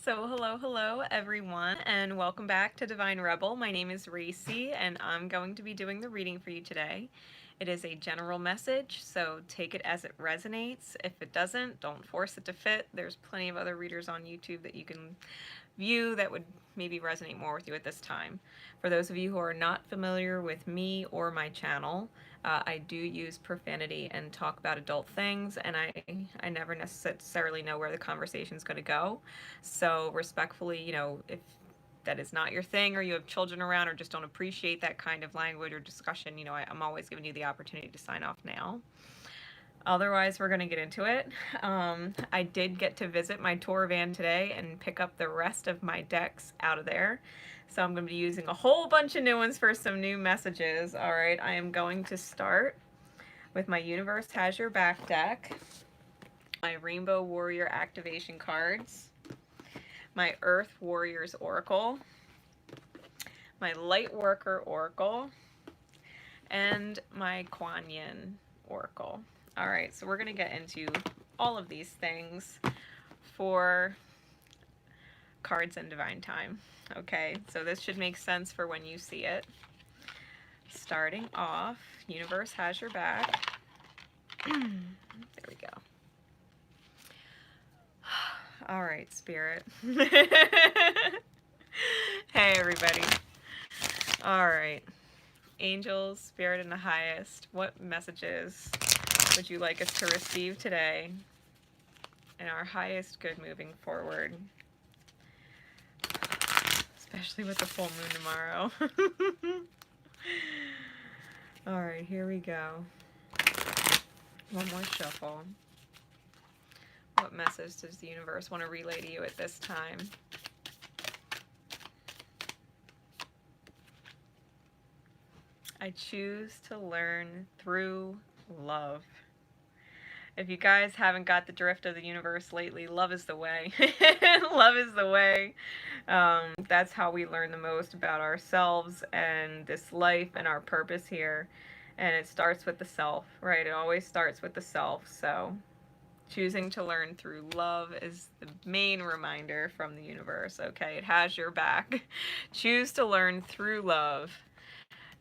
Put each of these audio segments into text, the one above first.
So hello everyone, and welcome back to Divine Rebel. My name is Racey, and I'm going to be doing the reading for you today. It is a general message, so take it as it resonates. If it doesn't, don't force it to fit. There's plenty of other readers on YouTube that you can view that would maybe resonate more with you at this time. For those of you who are not familiar with me or my channel, I do use profanity and talk about adult things, and I never necessarily know where the conversation is going to go. So respectfully, if that is not your thing, or you have children around, or just don't appreciate that kind of language or discussion, I'm always giving you the opportunity to sign off now. Otherwise, we're going to get into it. I did get to visit my tour van today and pick up the rest of my decks out of there. So I'm going to be using a whole bunch of new ones for some new messages. All right, I am going to start with my Universe Has Your Back deck, my Rainbow Warrior activation cards, my Earth Warriors Oracle, my Light Worker Oracle, and my Kuan Yin Oracle. All right, so we're going to get into all of these things for cards and divine time. Okay, so this should make sense for when you see it. Starting off, Universe Has Your Back. There we go. All right, Spirit. Hey, everybody. All right. Angels, Spirit in the highest, what messages would you like us to receive today in our highest good moving forward? Especially with the full moon tomorrow. All right, here we go. One more shuffle. What message does the universe want to relay to you at this time? I choose to learn through love. If you guys haven't got the drift of the universe lately, love is the way. Love is the way. That's how we learn the most about ourselves and this life and our purpose here. And it starts with the self, right? It always starts with the self. So choosing to learn through love is the main reminder from the universe, okay? It has your back. Choose to learn through love,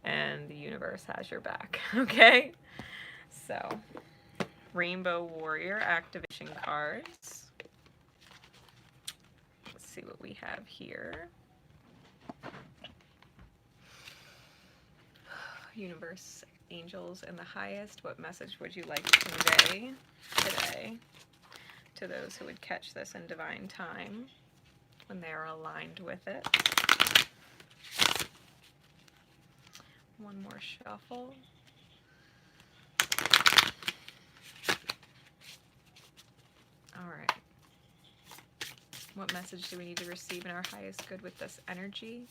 and the universe has your back, okay? So, Rainbow Warrior activation cards. Let's see what we have here. Universe, angels in the highest, what message would you like to convey today to those who would catch this in divine time when they are aligned with it? One more shuffle. All right. What message do we need to receive in our highest good with this energy?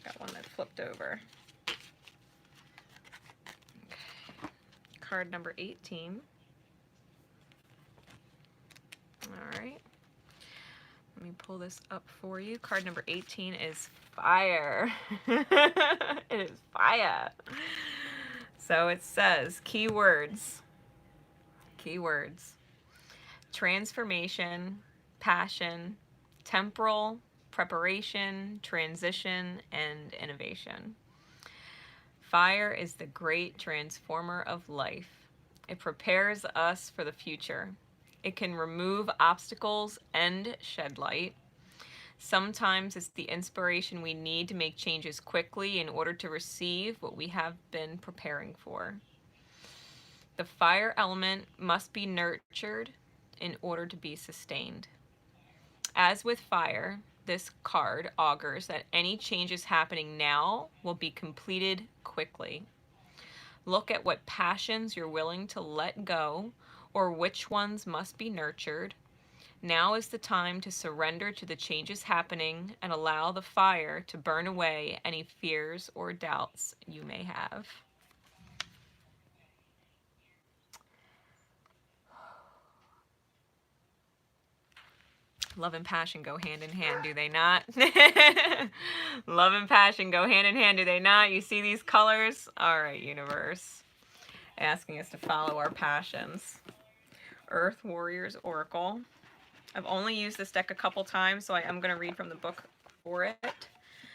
Got one that flipped over. Okay. Card number 18. All right. Let me pull this up for you. Card number 18 is fire. It is fire. So it says keywords. Keywords. Transformation, passion, temporal, preparation, transition, and innovation. Fire is the great transformer of life. It prepares us for the future. It can remove obstacles and shed light. Sometimes it's the inspiration we need to make changes quickly in order to receive what we have been preparing for. The fire element must be nurtured in order to be sustained. As with fire, this card augurs that any changes happening now will be completed quickly. Look at what passions you're willing to let go, or which ones must be nurtured. Now is the time to surrender to the changes happening and allow the fire to burn away any fears or doubts you may have. Love and passion go hand in hand, do they not? Love and passion go hand in hand, do they not? You see these colors? All right, universe. Asking us to follow our passions. Earth Warriors Oracle. I've only used this deck a couple times, so I am going to read from the book for it,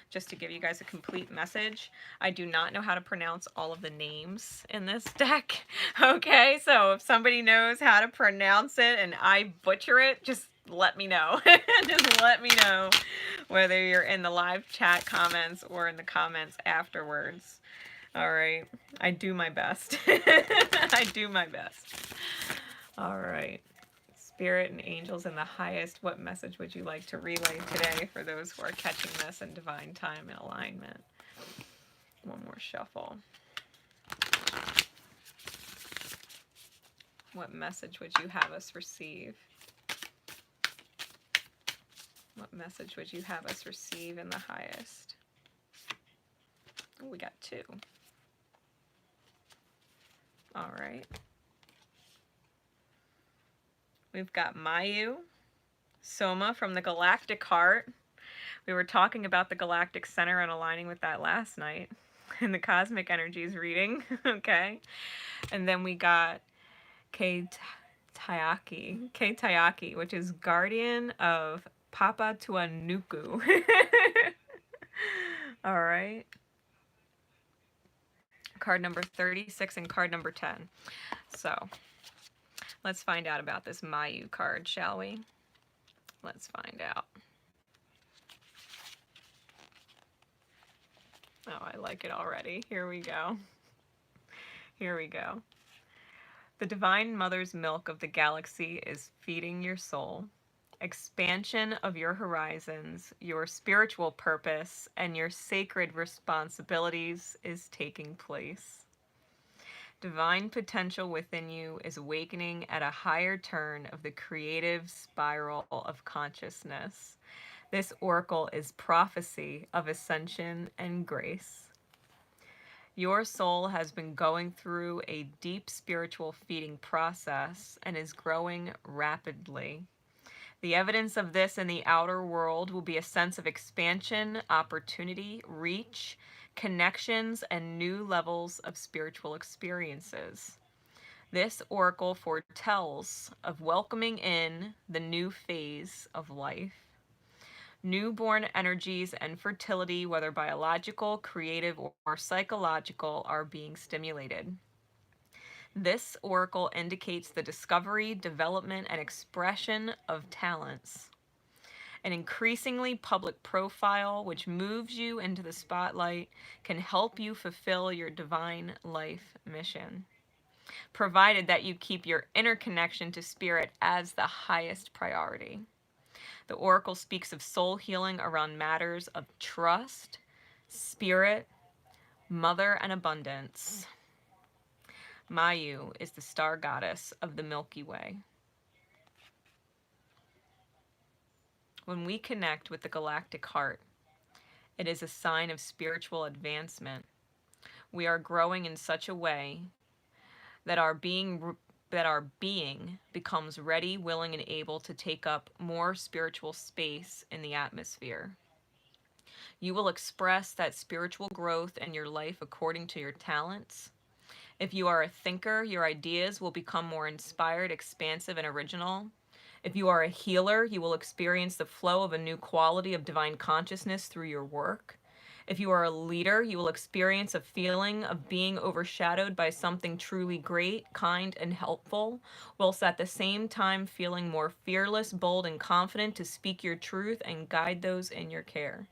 just to give you guys a complete message. I do not know how to pronounce all of the names in this deck, okay? So if somebody knows how to pronounce it and I butcher it, just let me know. Just let me know, whether you're in the live chat comments or in the comments afterwards. All right, I do my best. I do my best. All right. Spirit and angels in the highest, what message would you like to relay today for those who are catching this in divine time and alignment? One more shuffle. What message would you have us receive? What message would you have us receive in the highest? Oh, we got 2. All right. We've got Mayu, Soma from the Galactic Heart. We were talking about the Galactic Center and aligning with that last night in the Cosmic Energies reading, okay? And then we got Kei Tayaki, which is Guardian of Papa Tuanuku. All right. Card number 36 and card number 10. So let's find out about this Mayu card, shall we? Let's find out. Oh, I like it already. Here we go. Here we go. The Divine Mother's milk of the galaxy is feeding your soul. Expansion of your horizons, your spiritual purpose, and your sacred responsibilities is taking place. Divine potential within you is awakening at a higher turn of the creative spiral of consciousness. This oracle is prophecy of ascension and grace. Your soul has been going through a deep spiritual feeding process and is growing rapidly. The evidence of this in the outer world will be a sense of expansion, opportunity, reach, connections, and new levels of spiritual experiences. This oracle foretells of welcoming in the new phase of life. Newborn energies and fertility, whether biological, creative, or psychological, are being stimulated. This oracle indicates the discovery, development, and expression of talents. An increasingly public profile, which moves you into the spotlight, can help you fulfill your divine life mission, provided that you keep your inner connection to spirit as the highest priority. The oracle speaks of soul healing around matters of trust, spirit, mother, and abundance. Mayu is the star goddess of the Milky Way. When we connect with the galactic heart, it is a sign of spiritual advancement. We are growing in such a way that our being becomes ready, willing, and able to take up more spiritual space in the atmosphere. You will express that spiritual growth in your life according to your talents. If you are a thinker, your ideas will become more inspired, expansive, and original. If you are a healer, you will experience the flow of a new quality of divine consciousness through your work. If you are a leader, you will experience a feeling of being overshadowed by something truly great, kind, and helpful, whilst at the same time feeling more fearless, bold, and confident to speak your truth and guide those in your care.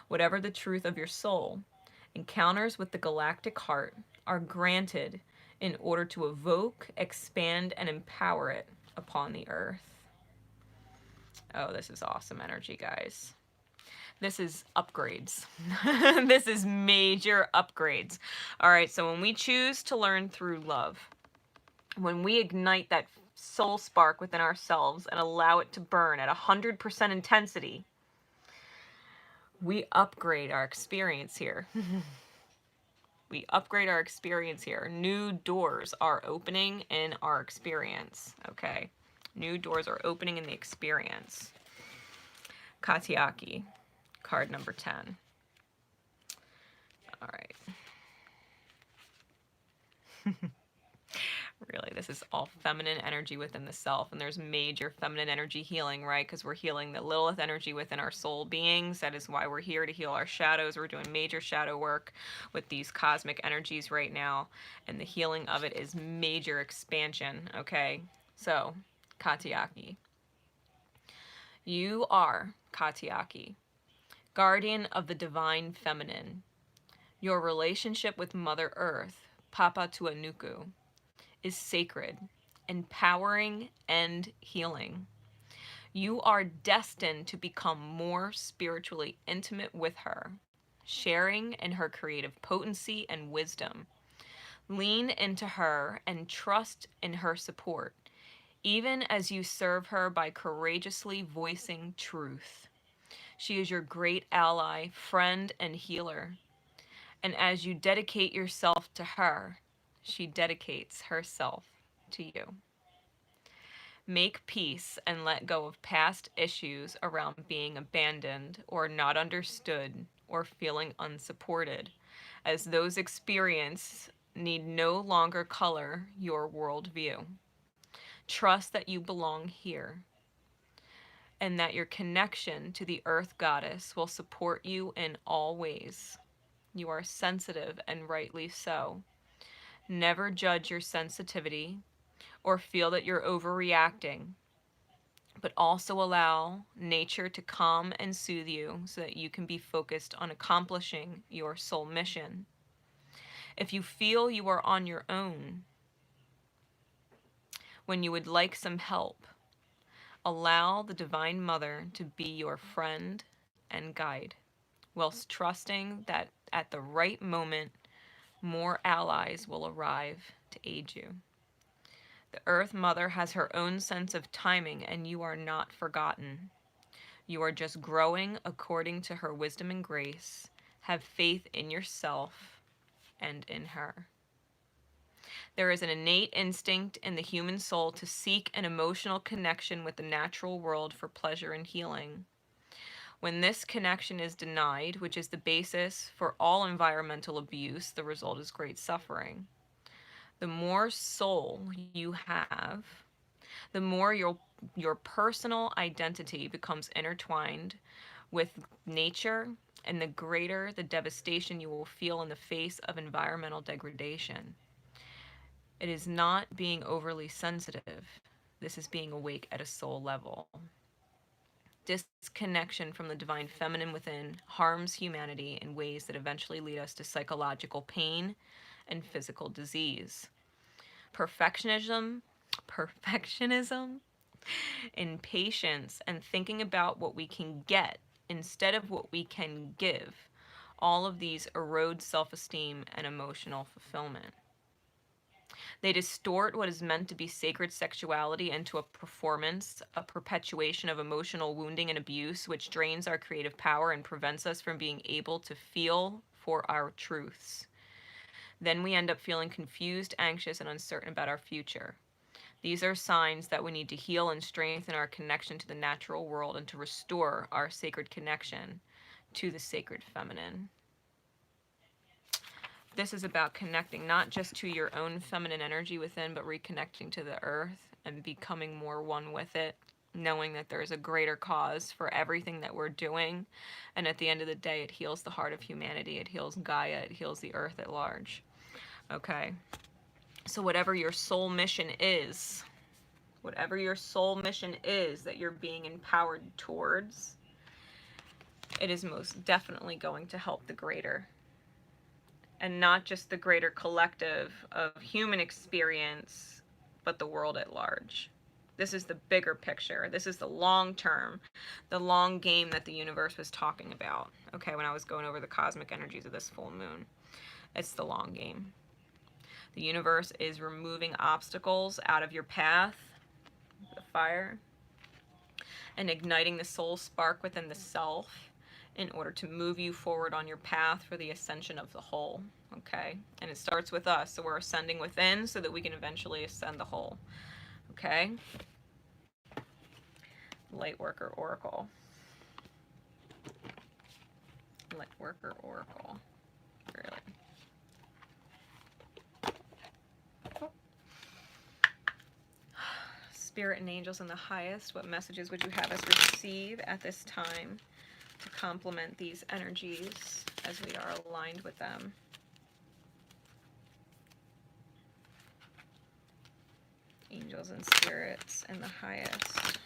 Whatever the truth of your soul, encounters with the galactic heart are granted in order to evoke, expand, and empower it upon the earth. Oh, this is awesome energy, guys. This is upgrades. This is major upgrades. All right, so when we choose to learn through love, when we ignite that soul spark within ourselves and allow it to burn at 100% intensity, we upgrade our experience here. We upgrade our experience here. New doors are opening in our experience, okay? New doors are opening in the experience. Katiaki, card number 10. All right. Really, this is all feminine energy within the self, and there's major feminine energy healing, right? Because we're healing the Lilith energy within our soul beings. That is why we're here, to heal our shadows. We're doing major shadow work with these cosmic energies right now, and the healing of it is major expansion, okay? So, Katiaki. You are Katiaki, guardian of the divine feminine. Your relationship with Mother Earth, Papa Tuanuku, is sacred, empowering, and healing. You are destined to become more spiritually intimate with her, sharing in her creative potency and wisdom. Lean into her and trust in her support, even as you serve her by courageously voicing truth. She is your great ally, friend, and healer. And as you dedicate yourself to her, she dedicates herself to you. Make peace and let go of past issues around being abandoned or not understood or feeling unsupported, as those experiences need no longer color your worldview. Trust that you belong here and that your connection to the earth goddess will support you in all ways. You are sensitive, and rightly so. Never judge your sensitivity or feel that you're overreacting, but also allow nature to calm and soothe you so that you can be focused on accomplishing your soul mission. If you feel you are on your own when you would like some help, allow the Divine Mother to be your friend and guide, whilst trusting that at the right moment, more allies will arrive to aid you. The Earth Mother has her own sense of timing, and you are not forgotten. You are just growing according to her wisdom and grace. Have faith in yourself and in her. There is an innate instinct in the human soul to seek an emotional connection with the natural world for pleasure and healing. When this connection is denied, which is the basis for all environmental abuse, the result is great suffering. The more soul you have, the more your personal identity becomes intertwined with nature, and the greater the devastation you will feel in the face of environmental degradation. It is not being overly sensitive. This is being awake at a soul level. Disconnection from the divine feminine within harms humanity in ways that eventually lead us to psychological pain and physical disease. Perfectionism, perfectionism, impatience, and thinking about what we can get instead of what we can give. All of these erode self-esteem and emotional fulfillment. They distort what is meant to be sacred sexuality into a performance, a perpetuation of emotional wounding and abuse, which drains our creative power and prevents us from being able to feel for our truths. Then we end up feeling confused, anxious, and uncertain about our future. These are signs that we need to heal and strengthen our connection to the natural world and to restore our sacred connection to the sacred feminine. This is about connecting not just to your own feminine energy within, but reconnecting to the earth and becoming more one with it, knowing that there is a greater cause for everything that we're doing. And at the end of the day, it heals the heart of humanity. It heals Gaia. It heals the earth at large. Okay. So whatever your soul mission is, that you're being empowered towards, it is most definitely going to help the greater. And not just the greater collective of human experience, but the world at large. This is the bigger picture. This is the long term, the long game that the universe was talking about, okay, when I was going over the cosmic energies of this full moon. It's the long game. The universe is removing obstacles out of your path, the fire, and igniting the soul spark within the self in order to move you forward on your path for the ascension of the whole, okay? And it starts with us, so we're ascending within so that we can eventually ascend the whole, okay? Lightworker Oracle. Lightworker Oracle. Really. Spirit and angels in the highest, what messages would you have us receive at this time to complement these energies as we are aligned with them? Angels and spirits in the highest.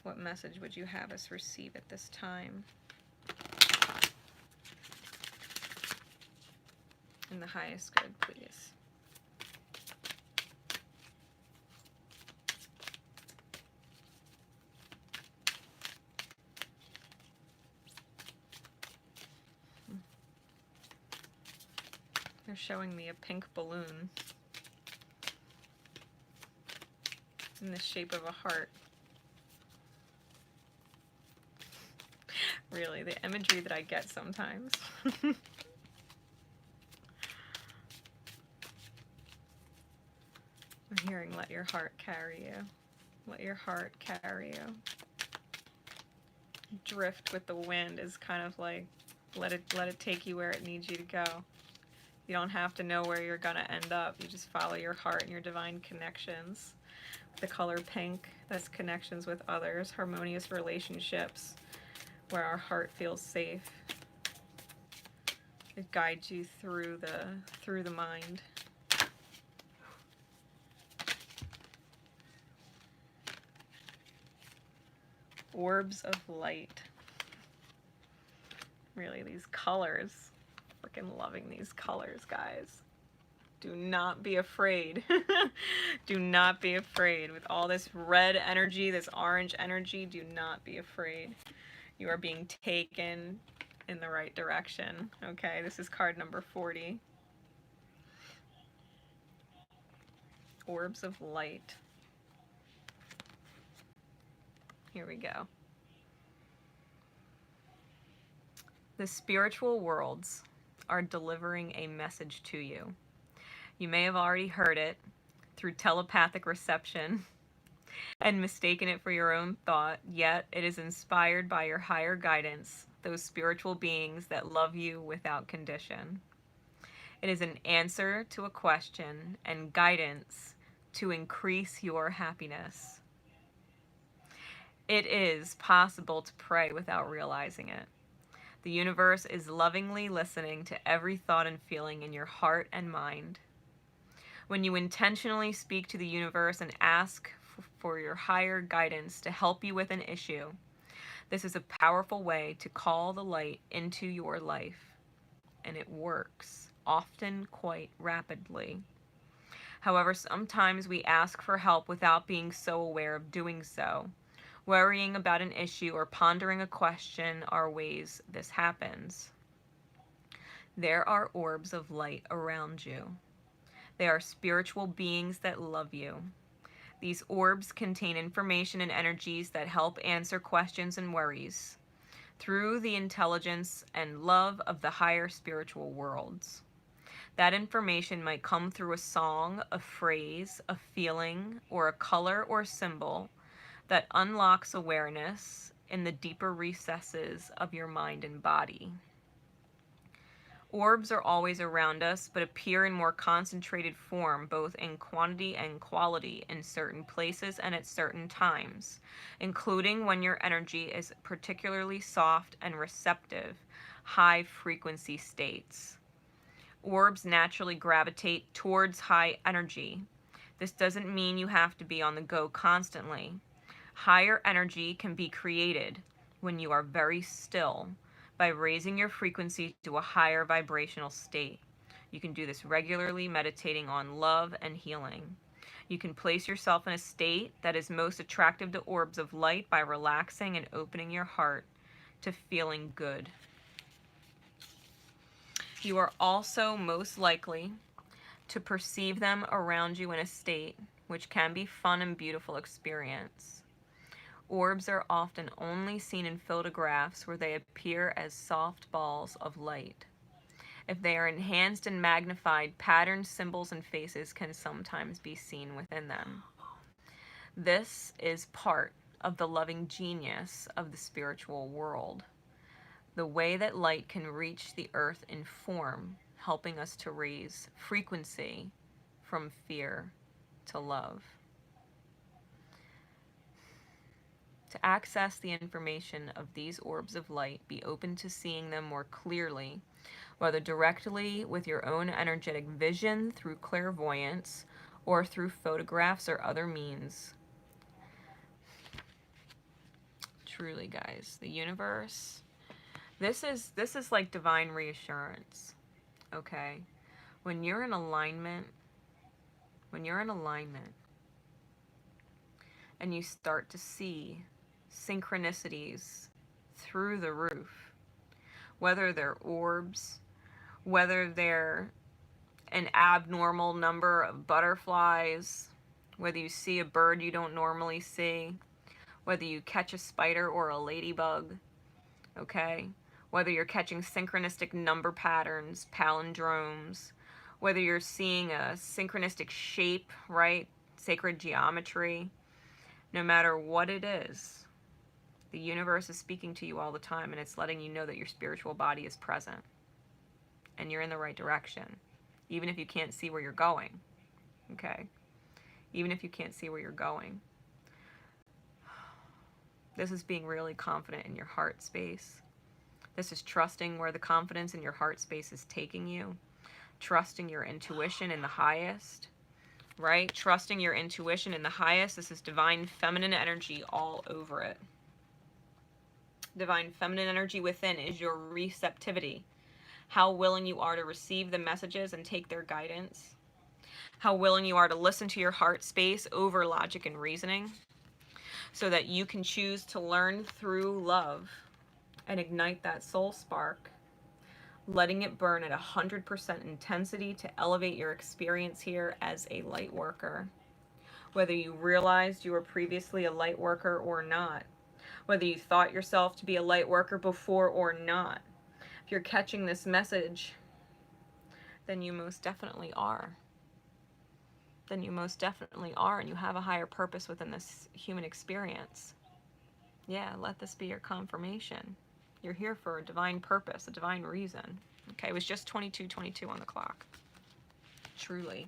What message would you have us receive at this time? In the highest good, please. They're showing me a pink balloon in the shape of a heart. Really, the imagery that I get sometimes. I'm hearing, let your heart carry you. Let your heart carry you. Drift with the wind is kind of like, let it take you where it needs you to go. You don't have to know where you're gonna end up. You just follow your heart and your divine connections. The color pink, that's connections with others, harmonious relationships where our heart feels safe. It guides you through the mind. Orbs of light. Really, these colors. Freaking loving these colors, guys. Do not be afraid. Do not be afraid. With all this red energy, this orange energy, do not be afraid. You are being taken in the right direction. Okay, this is card number 40. Orbs of light. Here we go. The spiritual worlds are delivering a message to you. You may have already heard it through telepathic reception and mistaken it for your own thought, yet it is inspired by your higher guidance, those spiritual beings that love you without condition. It is an answer to a question and guidance to increase your happiness. It is possible to pray without realizing it. The universe is lovingly listening to every thought and feeling in your heart and mind. When you intentionally speak to the universe and ask for your higher guidance to help you with an issue, this is a powerful way to call the light into your life, and it works, often quite rapidly. However, sometimes we ask for help without being so aware of doing so. Worrying about an issue or pondering a question are ways this happens. There are orbs of light around you. They are spiritual beings that love you. These orbs contain information and energies that help answer questions and worries through the intelligence and love of the higher spiritual worlds. That information might come through a song, a phrase, a feeling, or a color or symbol that unlocks awareness in the deeper recesses of your mind and body. Orbs are always around us, but appear in more concentrated form, both in quantity and quality, in certain places and at certain times, including when your energy is particularly soft and receptive, high frequency states. Orbs naturally gravitate towards high energy. This doesn't mean you have to be on the go constantly. Higher energy can be created when you are very still by raising your frequency to a higher vibrational state. You can do this regularly, meditating on love and healing. You can place yourself in a state that is most attractive to orbs of light by relaxing and opening your heart to feeling good. You are also most likely to perceive them around you in a state which can be fun and beautiful experience. Orbs are often only seen in photographs where they appear as soft balls of light. If they are enhanced and magnified, patterns, symbols, and faces can sometimes be seen within them. This is part of the loving genius of the spiritual world. The way that light can reach the earth in form, helping us to raise frequency from fear to love. To access the information of these orbs of light, be open to seeing them more clearly, whether directly with your own energetic vision through clairvoyance or through photographs or other means. Truly, guys, the universe, this is like divine reassurance. Okay? When you're in alignment, and you start to see synchronicities through the roof, whether they're orbs, whether they're an abnormal number of butterflies, whether you see a bird you don't normally see, whether you catch a spider or a ladybug, okay? Whether you're catching synchronistic number patterns, palindromes, whether you're seeing a synchronistic shape, right? Sacred geometry. No matter what it is, the universe is speaking to you all the time, and it's letting you know that your spiritual body is present and you're in the right direction, even if you can't see where you're going, okay? Even if you can't see where you're going. This is being really confident in your heart space. This is trusting where the confidence in your heart space is taking you. Trusting your intuition in the highest, right? Trusting your intuition in the highest. This is divine feminine energy all over it. Divine feminine energy within is your receptivity. How willing you are to receive the messages and take their guidance. How willing you are to listen to your heart space over logic and reasoning, so that you can choose to learn through love and ignite that soul spark, letting it burn at 100% intensity to elevate your experience here as a light worker. Whether you realized you were previously a light worker or not, whether you thought yourself to be a light worker before or not, if you're catching this message, then you most definitely are. Then you most definitely are, and you have a higher purpose within this human experience. Yeah, let this be your confirmation. You're here for a divine purpose, a divine reason. Okay, it was just 22:22 on the clock. Truly.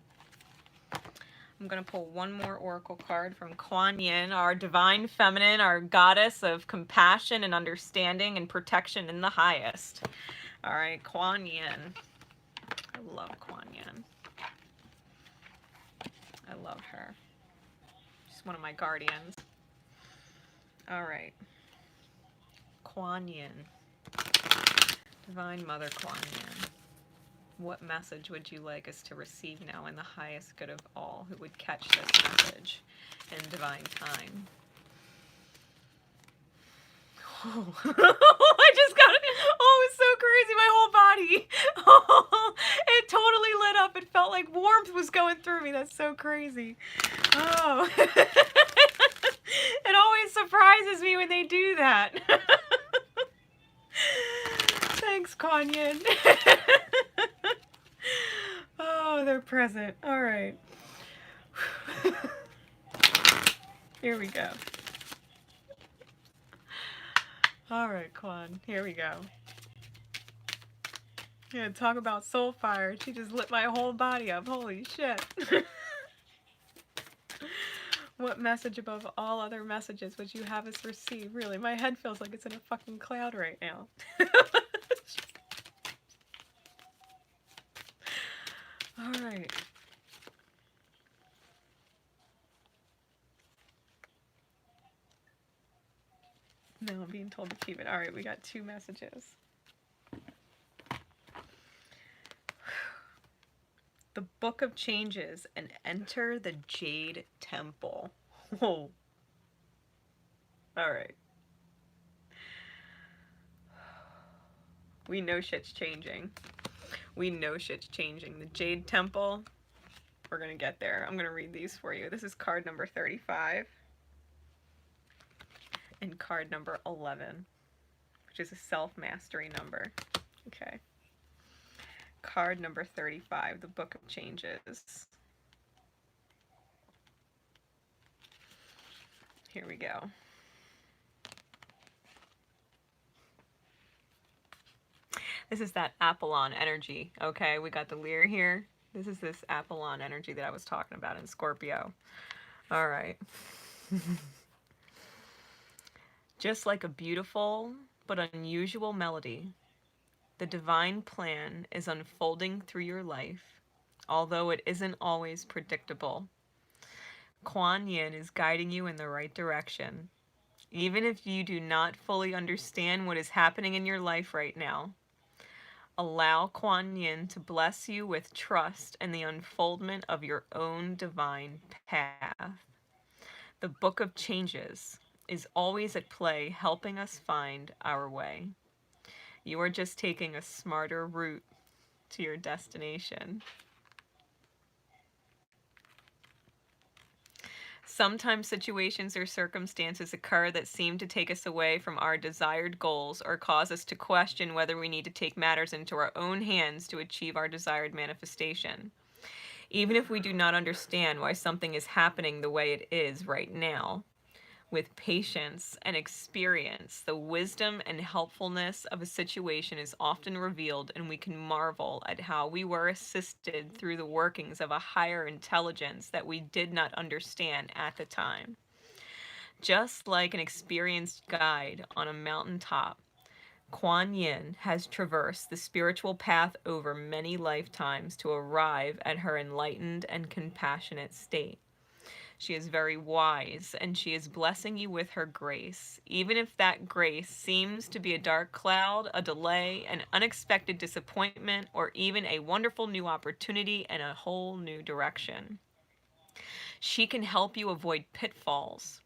I'm going to pull one more oracle card from Kuan Yin, our divine feminine, our goddess of compassion and understanding and protection in the highest. All right, Kuan Yin. I love Kuan Yin. I love her. She's one of my guardians. All right. Kuan Yin. Divine Mother Kuan Yin. What message would you like us to receive now in the highest good of all who would catch this message in divine time? Oh, I just got it. Oh, it's so crazy. My whole body. Oh, it totally lit up. It felt like warmth was going through me. That's so crazy. Oh. It always surprises me when they do that. Thanks, Kuan Yin. Oh, they're present. All right. Here we go. All right, Kuan. Here we go. Yeah, talk about soul fire. She just lit my whole body up. Holy shit. What message above all other messages would you have us receive? Really, my head feels like it's in a fucking cloud right now. All right. No, I'm being told to keep it. All right, we got 2 messages. The Book of Changes and enter the Jade Temple. Oh. All right. We know shit's changing. We know shit's changing. The Jade Temple, we're going to get there. I'm going to read these for you. This is card number 35 and card number 11, which is a self-mastery number. Okay. Card number 35, the Book of Changes. Here we go. This is that Apollon energy. Okay, we got the Lear here. This is this Apollon energy that I was talking about in Scorpio. All right. Just like a beautiful but unusual melody, the divine plan is unfolding through your life, although it isn't always predictable. Kuan Yin is guiding you in the right direction. Even if you do not fully understand what is happening in your life right now, allow Kuan Yin to bless you with trust and the unfoldment of your own divine path. The Book of Changes is always at play, helping us find our way. You are just taking a smarter route to your destination. Sometimes situations or circumstances occur that seem to take us away from our desired goals or cause us to question whether we need to take matters into our own hands to achieve our desired manifestation. Even if we do not understand why something is happening the way it is right now, with patience and experience, the wisdom and helpfulness of a situation is often revealed, and we can marvel at how we were assisted through the workings of a higher intelligence that we did not understand at the time. Just like an experienced guide on a mountaintop, Kuan Yin has traversed the spiritual path over many lifetimes to arrive at her enlightened and compassionate state. She is very wise, and she is blessing you with her grace, even if that grace seems to be a dark cloud, a delay, an unexpected disappointment, or even a wonderful new opportunity and a whole new direction. She can help you avoid pitfalls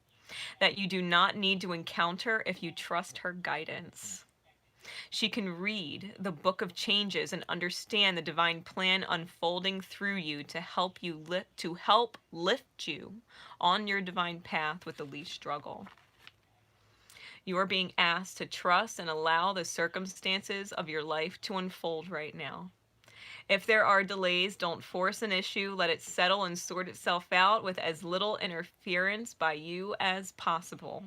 that you do not need to encounter if you trust her guidance. She can read the Book of Changes and understand the divine plan unfolding through you to help lift you on your divine path with the least struggle. You are being asked to trust and allow the circumstances of your life to unfold right now. If there are delays, don't force an issue. Let it settle and sort itself out with as little interference by you as possible.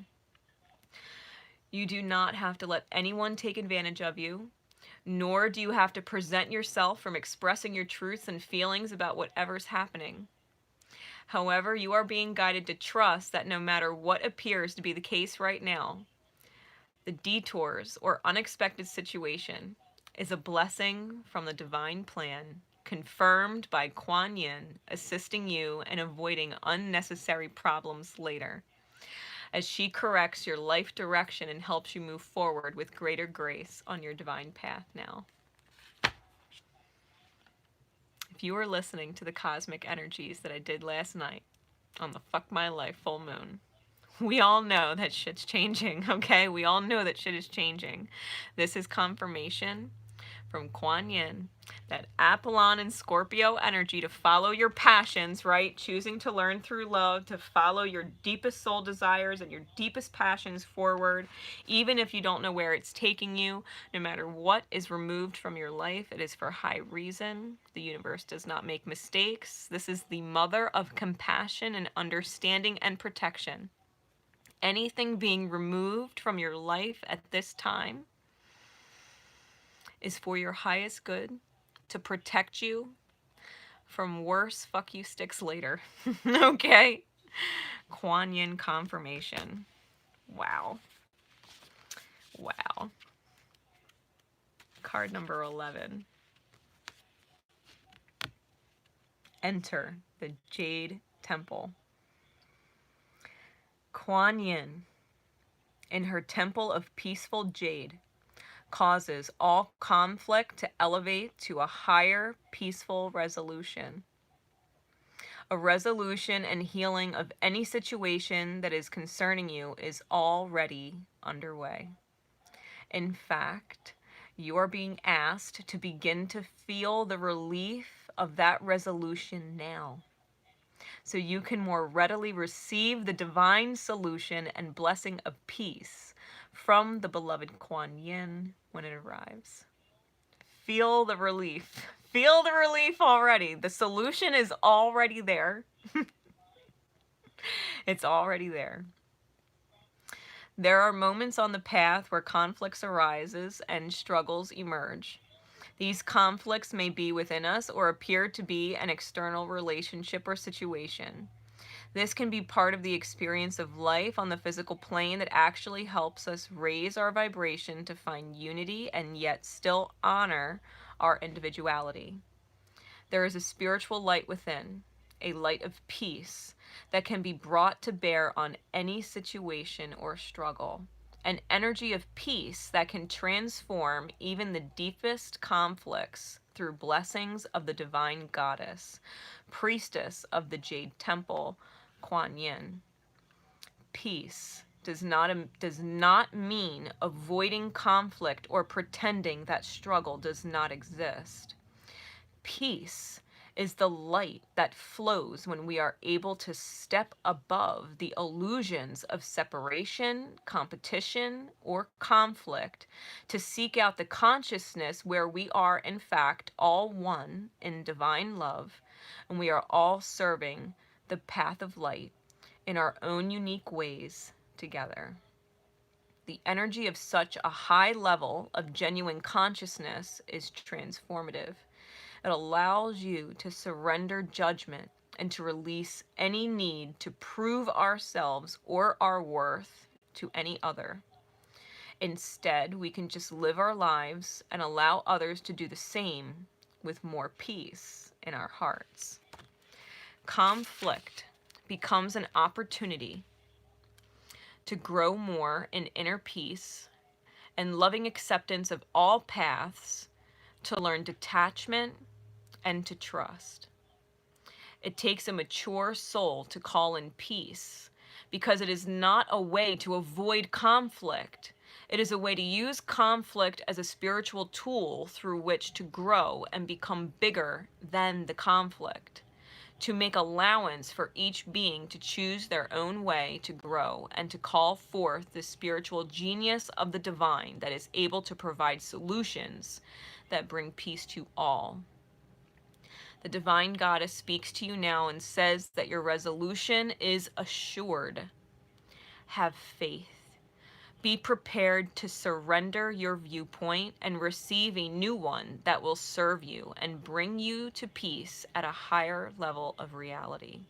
You do not have to let anyone take advantage of you, nor do you have to present yourself from expressing your truths and feelings about whatever's happening. However, you are being guided to trust that no matter what appears to be the case right now, the detours or unexpected situation is a blessing from the divine plan, confirmed by Kuan Yin, assisting you in avoiding unnecessary problems later, as she corrects your life direction and helps you move forward with greater grace on your divine path now. If you are listening to the cosmic energies that I did last night on the Fuck My Life full moon, we all know that shit's changing, okay? We all know that shit is changing. This is confirmation from Kuan Yin, that Apollon and Scorpio energy to follow your passions, right? Choosing to learn through love, to follow your deepest soul desires and your deepest passions forward, even if you don't know where it's taking you. No matter what is removed from your life, it is for high reason. The universe does not make mistakes. This is the mother of compassion and understanding and protection. Anything being removed from your life at this time is for your highest good, to protect you from worse fuck you sticks later. Okay? Kuan Yin confirmation. Wow. Wow. Card number 11. Enter the Jade Temple. Kuan Yin, in her temple of peaceful jade, causes all conflict to elevate to a higher peaceful resolution. A resolution and healing of any situation that is concerning you is already underway. In fact, you are being asked to begin to feel the relief of that resolution now, so you can more readily receive the divine solution and blessing of peace from the beloved Kuan Yin when it arrives. Feel the relief. Feel the relief already. The solution is already there. It's already there. There are moments on the path where conflicts arises and struggles emerge. These conflicts may be within us or appear to be an external relationship or situation. This can be part of the experience of life on the physical plane that actually helps us raise our vibration to find unity and yet still honor our individuality. There is a spiritual light within, a light of peace that can be brought to bear on any situation or struggle. An energy of peace that can transform even the deepest conflicts through blessings of the divine goddess, priestess of the Jade Temple, Kuan Yin. Peace does not mean avoiding conflict or pretending that struggle does not exist. Peace is the light that flows when we are able to step above the illusions of separation, competition, or conflict to seek out the consciousness where we are, in fact, all one in divine love, and we are all serving the path of light in our own unique ways together. The energy of such a high level of genuine consciousness is transformative. It allows you to surrender judgment and to release any need to prove ourselves or our worth to any other. Instead, we can just live our lives and allow others to do the same with more peace in our hearts. Conflict becomes an opportunity to grow more in inner peace and loving acceptance of all paths, to learn detachment and to trust. It takes a mature soul to call in peace because it is not a way to avoid conflict. It is a way to use conflict as a spiritual tool through which to grow and become bigger than the conflict, to make allowance for each being to choose their own way to grow and to call forth the spiritual genius of the divine that is able to provide solutions that bring peace to all. The divine goddess speaks to you now and says that your resolution is assured. Have faith. Be prepared to surrender your viewpoint and receive a new one that will serve you and bring you to peace at a higher level of reality.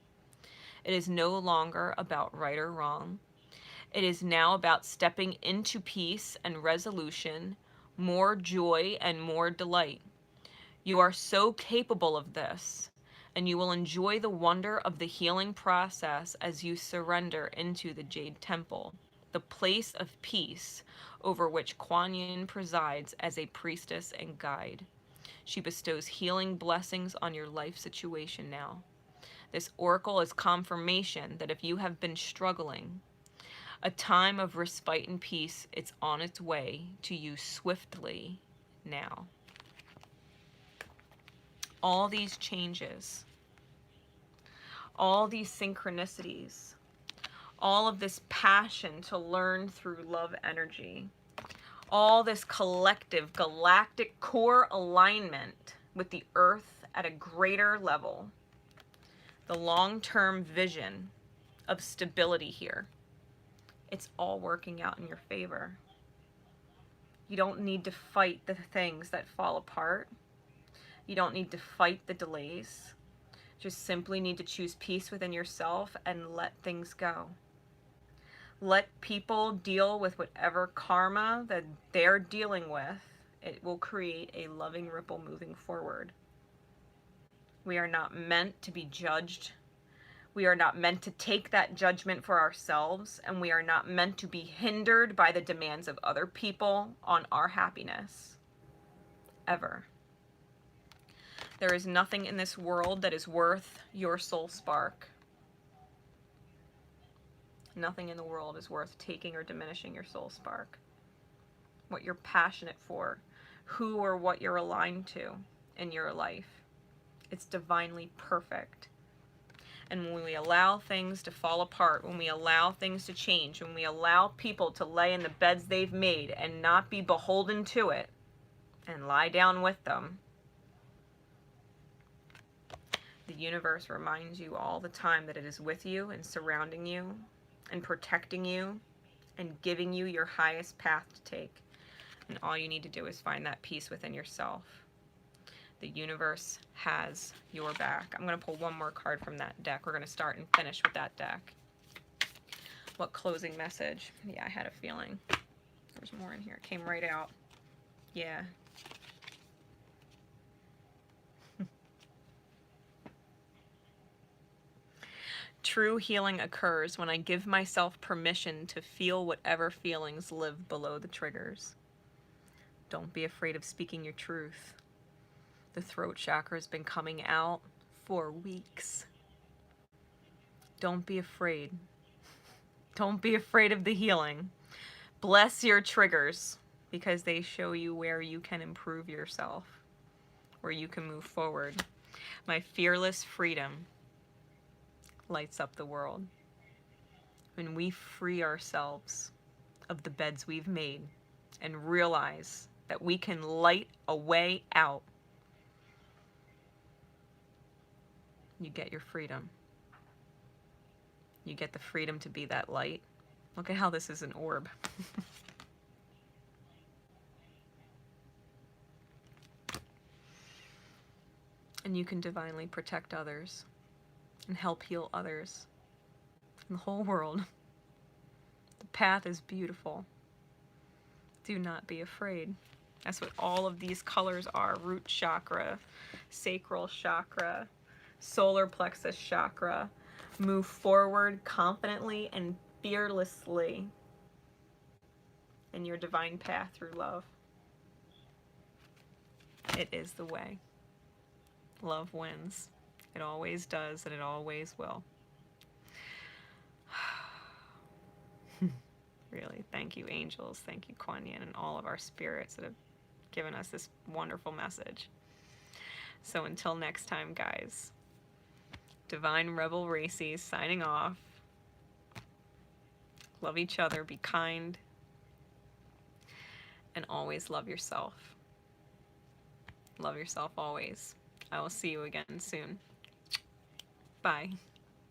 It is no longer about right or wrong. It is now about stepping into peace and resolution, more joy and more delight. You are so capable of this, and you will enjoy the wonder of the healing process as you surrender into the Jade Temple, the place of peace over which Kuan Yin presides as a priestess and guide. She bestows healing blessings on your life situation now. This oracle is confirmation that if you have been struggling, a time of respite and peace is on its way to you swiftly now. All these changes, all these synchronicities, all of this passion to learn through love energy, all this collective galactic core alignment with the earth at a greater level, the long-term vision of stability here, it's all working out in your favor. You don't need to fight the things that fall apart. You don't need to fight the delays. Just simply need to choose peace within yourself and let things go. Let people deal with whatever karma that they're dealing with. It will create a loving ripple moving forward. We are not meant to be judged. We are not meant to take that judgment for ourselves, and we are not meant to be hindered by the demands of other people on our happiness. Ever. There is nothing in this world that is worth your soul spark. Nothing in the world is worth taking or diminishing your soul spark. What you're passionate for, who or what you're aligned to in your life. It's divinely perfect. And when we allow things to fall apart, when we allow things to change, when we allow people to lay in the beds they've made and not be beholden to it and lie down with them, the universe reminds you all the time that it is with you and surrounding you and protecting you and giving you your highest path to take. And all you need to do is find that peace within yourself. The universe has your back. I'm going to pull one more card from that deck. We're going to start and finish with that deck. What closing message? Yeah, I had a feeling. There's more in here. It came right out. Yeah. True healing occurs when I give myself permission to feel whatever feelings live below the triggers. Don't be afraid of speaking your truth. The throat chakra has been coming out for weeks. Don't be afraid. Don't be afraid of the healing. Bless your triggers because they show you where you can improve yourself, where you can move forward. My fearless freedom lights up the world. When we free ourselves of the beds we've made and realize that we can light a way out, you get your freedom. You get the freedom to be that light. Look at how this is an orb. And you can divinely protect others and help heal others in the whole world. The path is beautiful. Do not be afraid. That's what all of these colors are. Root chakra, sacral chakra, solar plexus chakra. Move forward confidently and fearlessly in your divine path through love. It is the way. Love wins. It always does, and it always will. Really, thank you, angels. Thank you, Kuan Yin, and all of our spirits that have given us this wonderful message. So until next time, guys, Divine Rebel Racey signing off. Love each other, be kind, and always love yourself. Love yourself always. I will see you again soon. Bye.